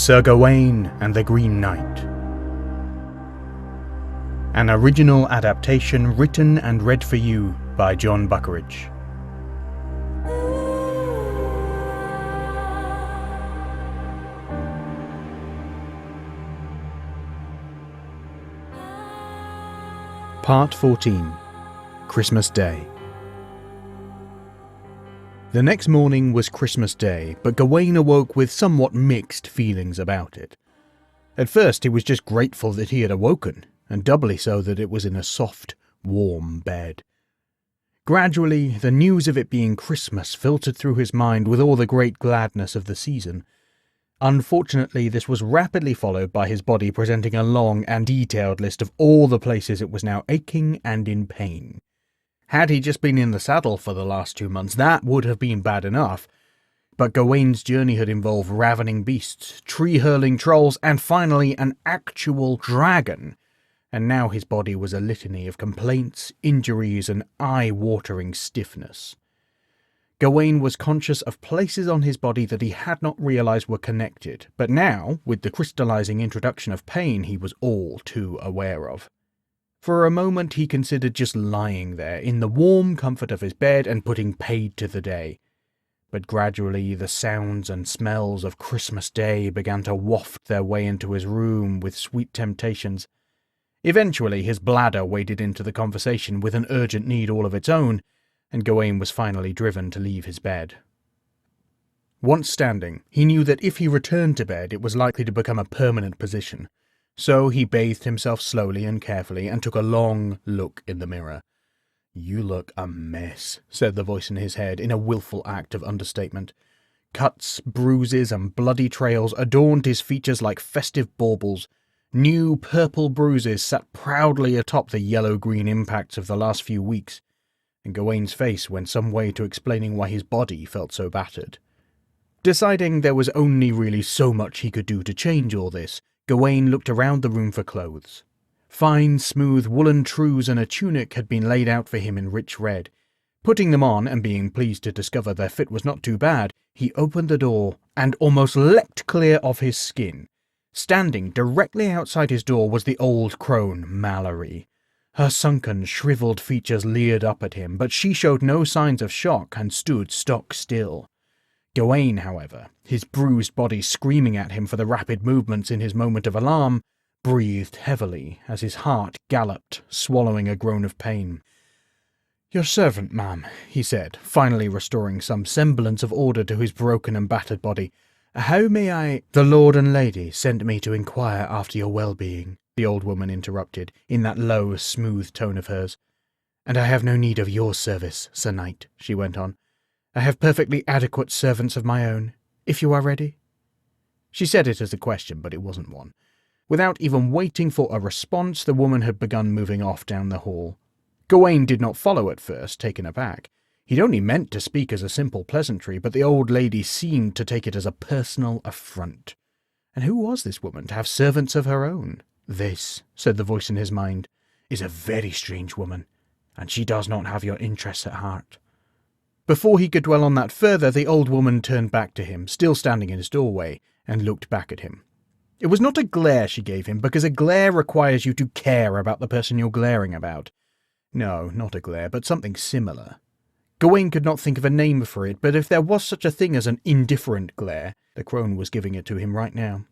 Sir Gawain and the Green Knight. An original adaptation written and read for you by Jon Buckeridge. Part 14. Christmas Day. The next morning was Christmas Day, but Gawain awoke with somewhat mixed feelings about it. At first he was just grateful that he had awoken, and doubly so that it was in a soft, warm bed. Gradually, the news of it being Christmas filtered through his mind with all the great gladness of the season. Unfortunately, this was rapidly followed by his body presenting a long and detailed list of all the places it was now aching and in pain. Had he just been in the saddle for the last 2 months, that would have been bad enough. But Gawain's journey had involved ravening beasts, tree-hurling trolls, and finally an actual dragon. And now his body was a litany of complaints, injuries, and eye-watering stiffness. Gawain was conscious of places on his body that he had not realized were connected, but now, with the crystallizing introduction of pain, he was all too aware of. For a moment he considered just lying there in the warm comfort of his bed and putting paid to the day. But gradually the sounds and smells of Christmas Day began to waft their way into his room with sweet temptations. Eventually his bladder waded into the conversation with an urgent need all of its own, and Gawain was finally driven to leave his bed. Once standing, he knew that if he returned to bed it was likely to become a permanent position. So he bathed himself slowly and carefully and took a long look in the mirror. "You look a mess," said the voice in his head in a willful act of understatement. Cuts, bruises, and bloody trails adorned his features like festive baubles. New purple bruises sat proudly atop the yellow-green impacts of the last few weeks, and Gawain's face went some way to explaining why his body felt so battered. Deciding there was only really so much he could do to change all this, Gawain looked around the room for clothes. Fine, smooth woolen trews and a tunic had been laid out for him in rich red. Putting them on, and being pleased to discover their fit was not too bad, he opened the door and almost leapt clear of his skin. Standing directly outside his door was the old crone, Mallory. Her sunken, shriveled features leered up at him, but she showed no signs of shock and stood stock still. Gawain, however, his bruised body screaming at him for the rapid movements in his moment of alarm, breathed heavily as his heart galloped, swallowing a groan of pain. "Your servant, ma'am," he said, finally restoring some semblance of order to his broken and battered body. "How may I—" "The lord and lady sent me to inquire after your well-being," the old woman interrupted, in that low, smooth tone of hers. "And I have no need of your service, Sir Knight," she went on. "I have perfectly adequate servants of my own, if you are ready." She said it as a question, but it wasn't one. Without even waiting for a response, the woman had begun moving off down the hall. Gawain did not follow at first, taken aback. He'd only meant to speak as a simple pleasantry, but the old lady seemed to take it as a personal affront. And who was this woman to have servants of her own? "This," said the voice in his mind, "is a very strange woman, and she does not have your interests at heart." Before he could dwell on that further, the old woman turned back to him, still standing in his doorway, and looked back at him. It was not a glare she gave him, because a glare requires you to care about the person you're glaring about. No, not a glare, but something similar. Gawain could not think of a name for it, but if there was such a thing as an indifferent glare, the crone was giving it to him right now.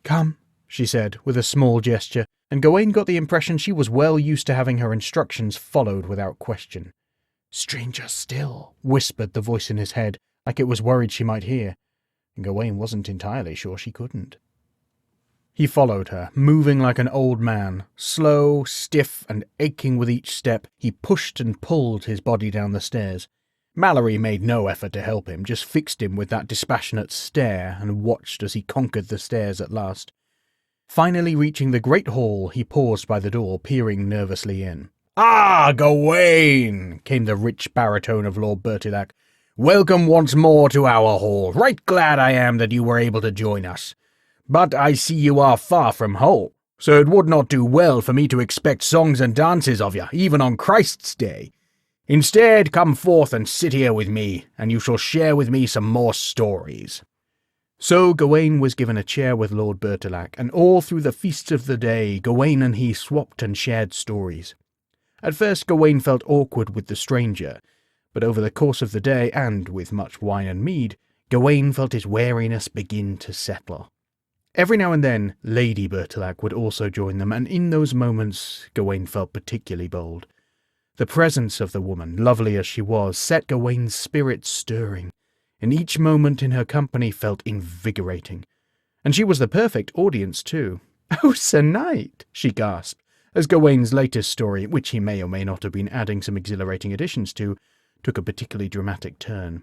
"Come," she said, with a small gesture, and Gawain got the impression she was well used to having her instructions followed without question. "Stranger still," whispered the voice in his head, like it was worried she might hear, and Gawain wasn't entirely sure she couldn't. He followed her, moving like an old man. Slow, stiff, and aching with each step, he pushed and pulled his body down the stairs. Mallory made no effort to help him, just fixed him with that dispassionate stare and watched as he conquered the stairs at last. Finally reaching the great hall, he paused by the door, peering nervously in. "Ah, Gawain!" came the rich baritone of Lord Bertilac. "Welcome once more to our hall. Right glad I am that you were able to join us. But I see you are far from whole, so it would not do well for me to expect songs and dances of you, even on Christ's Day. Instead, come forth and sit here with me, and you shall share with me some more stories." So Gawain was given a chair with Lord Bertilac, and all through the feasts of the day, Gawain and he swapped and shared stories. At first Gawain felt awkward with the stranger, but over the course of the day, and with much wine and mead, Gawain felt his wariness begin to settle. Every now and then, Lady Bertilac would also join them, and in those moments Gawain felt particularly bold. The presence of the woman, lovely as she was, set Gawain's spirits stirring, and each moment in her company felt invigorating. And she was the perfect audience, too. "Oh, Sir Knight," she gasped, as Gawain's latest story, which he may or may not have been adding some exhilarating additions to, took a particularly dramatic turn.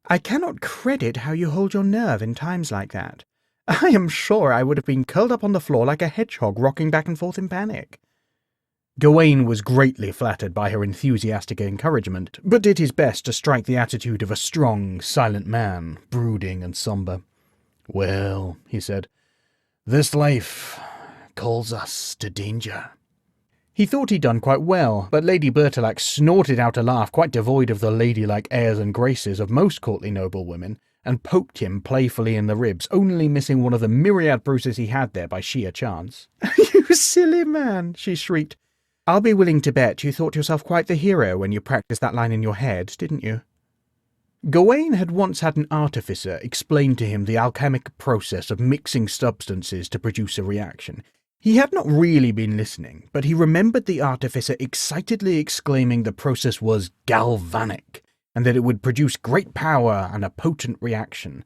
"I cannot credit how you hold your nerve in times like that. I am sure I would have been curled up on the floor like a hedgehog rocking back and forth in panic." Gawain was greatly flattered by her enthusiastic encouragement, but did his best to strike the attitude of a strong, silent man, brooding and sombre. "Well," he said, "this life calls us to danger." He thought he'd done quite well, but Lady Bertilac snorted out a laugh quite devoid of the ladylike airs and graces of most courtly noblewomen, and poked him playfully in the ribs, only missing one of the myriad bruises he had there by sheer chance. "You silly man," she shrieked. "I'll be willing to bet you thought yourself quite the hero when you practiced that line in your head, didn't you?" Gawain had once had an artificer explain to him the alchemic process of mixing substances to produce a reaction. He had not really been listening, but he remembered the artificer excitedly exclaiming the process was galvanic, and that it would produce great power and a potent reaction.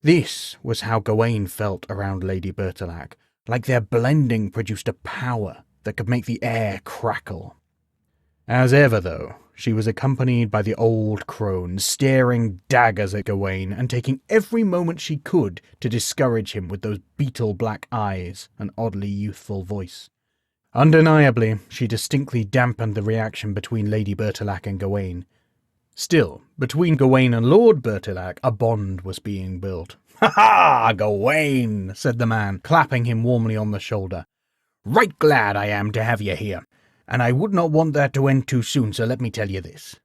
This was how Gawain felt around Lady Bertilac, like their blending produced a power that could make the air crackle. As ever, though, she was accompanied by the old crone, staring daggers at Gawain and taking every moment she could to discourage him with those beetle-black eyes and oddly youthful voice. Undeniably, she distinctly dampened the reaction between Lady Bertilac and Gawain. Still, between Gawain and Lord Bertilac, a bond was being built. "Ha ha, Gawain," said the man, clapping him warmly on the shoulder. "Right glad I am to have you here. And I would not want that to end too soon, so let me tell you this.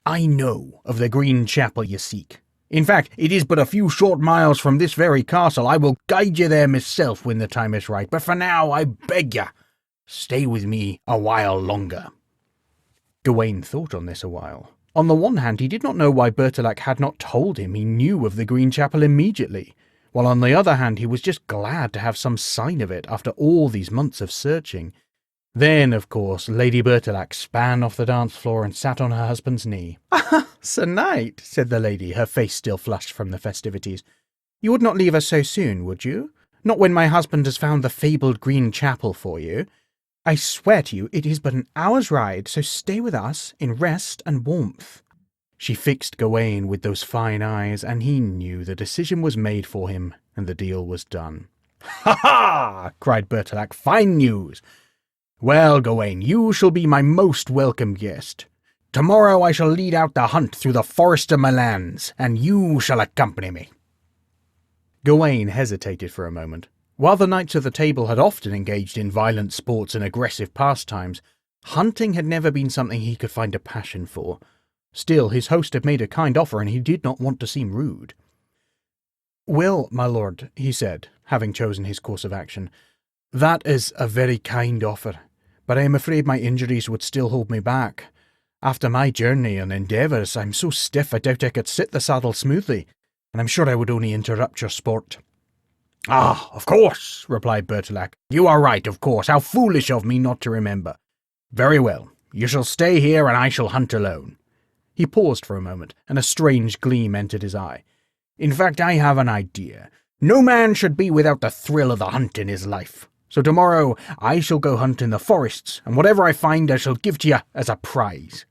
I know of the green chapel you seek. In fact, it is but a few short miles from this very castle. I will guide you there myself when the time is right, but for now, I beg you, stay with me a while longer." Gawain thought on this a while. On the one hand, he did not know why Bertilac had not told him he knew of the green chapel immediately, while on the other hand, he was just glad to have some sign of it after all these months of searching. Then, of course, Lady Bertilac span off the dance floor and sat on her husband's knee. "Ah, Sir Knight," said the lady, her face still flushed from the festivities. "You would not leave us so soon, would you? Not when my husband has found the fabled green chapel for you. I swear to you, it is but an hour's ride, so stay with us in rest and warmth." She fixed Gawain with those fine eyes, and he knew the decision was made for him, and the deal was done. "Ha ha!" cried Bertilac. "Fine news! Well, Gawain, you shall be my most welcome guest. Tomorrow I shall lead out the hunt through the forest of my lands, and you shall accompany me." Gawain hesitated for a moment. While the knights of the table had often engaged in violent sports and aggressive pastimes, hunting had never been something he could find a passion for. Still, his host had made a kind offer, and he did not want to seem rude. "Well, my lord," he said, having chosen his course of action, "that is a very kind offer, but I am afraid my injuries would still hold me back. After my journey and endeavours, I'm so stiff I doubt I could sit the saddle smoothly, and I'm sure I would only interrupt your sport." "Ah, of course," replied Bertilac. "You are right, of course. How foolish of me not to remember. Very well, you shall stay here and I shall hunt alone." He paused for a moment, and a strange gleam entered his eye. "In fact, I have an idea. No man should be without the thrill of the hunt in his life. So tomorrow I shall go hunt in the forests, and whatever I find I shall give to you as a prize.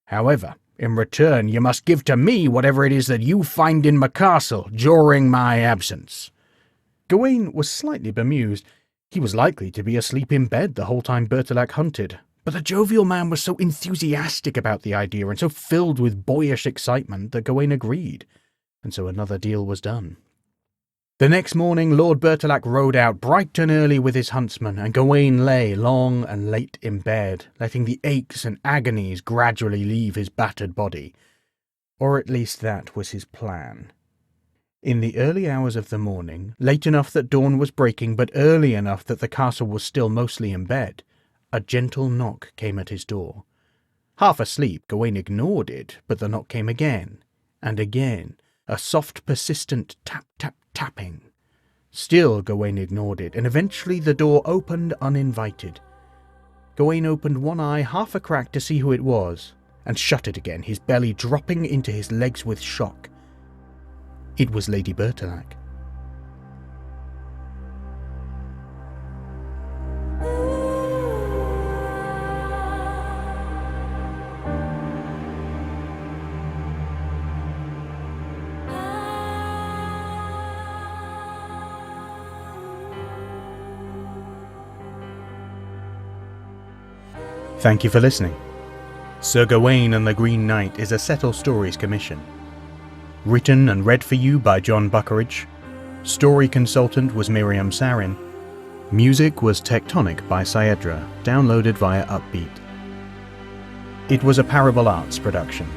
However, in return you must give to me whatever it is that you find in my castle during my absence." Gawain was slightly bemused. He was likely to be asleep in bed the whole time Bertilac hunted, but the jovial man was so enthusiastic about the idea and so filled with boyish excitement that Gawain agreed, and so another deal was done. The next morning Lord Bertilac rode out bright and early with his huntsmen, and Gawain lay long and late in bed, letting the aches and agonies gradually leave his battered body. Or at least that was his plan. In the early hours of the morning, late enough that dawn was breaking but early enough that the castle was still mostly in bed, a gentle knock came at his door. Half asleep, Gawain ignored it, but the knock came again, and again, a soft, persistent tap-tap-tapping. Still Gawain ignored it, and eventually the door opened uninvited. Gawain opened one eye half a crack to see who it was, and shut it again, his belly dropping into his legs with shock. It was Lady Bertilac. Thank you for listening. Sir Gawain and the Green Knight is a Settle Stories commission. Written and read for you by Jon Buckeridge. Story consultant was Miriam Sarin. Music was Tectonic by Saedra, downloaded via Uppbeat. It was a Parable Arts production.